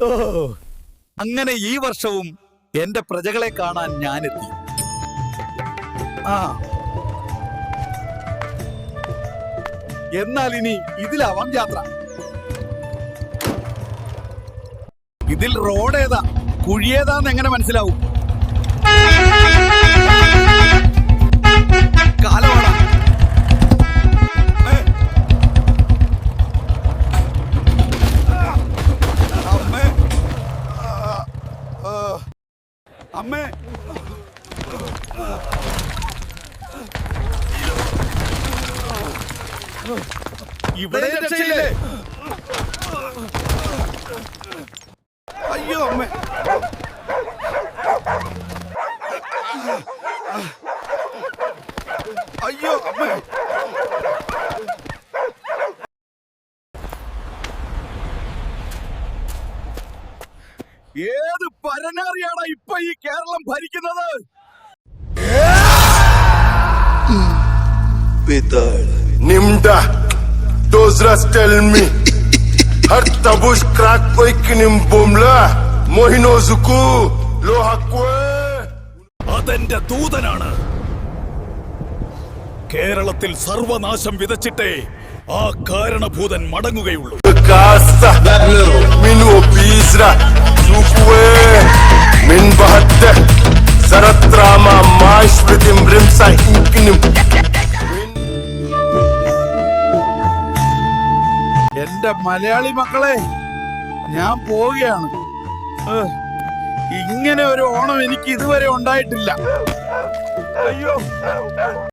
ഓ, അങ്ങനെ ഈ വർഷവും എന്റെ പ്രജകളെ കാണാൻ ഞാനെത്തി. ആ, എന്നാൽ ഇനി ഇതിലാവാം യാത്ര. ഇതിൽ റോഡ് ഏതാ കുഴിയേതാന്ന് എങ്ങനെ മനസ്സിലാവും? കാലവാട. അമ്മേ, ഇവിടെ രക്ഷയില്ലേ? അയ്യോ അമ്മേ, അയ്യോ അമ്മേ. ഏത് പരനാറിയാണ് ഇപ്പൊ ഈ കേരളം ഭരിക്കുന്നത്? Nimda, those rats tell me. Har tabush crack oikinim bomla, mohino zuku, lohakwe. അതെന്റെ ദൂതനാണ്. കേരളത്തിൽ സർവനാശം വിതച്ചിട്ടേ ആ കാരണഭൂതൻ മടങ്ങുകയുള്ളൂ. Kasa, min obisra, zukwe, min bahatte, saratrama, maash pritim brimsa inkinim. എന്റെ മലയാളി മക്കളെ, ഞാൻ പോവുകയാണ്. ഇങ്ങനെ ഒരു ഓണം എനിക്ക് ഇതുവരെ ഉണ്ടായിട്ടില്ല. അയ്യോ.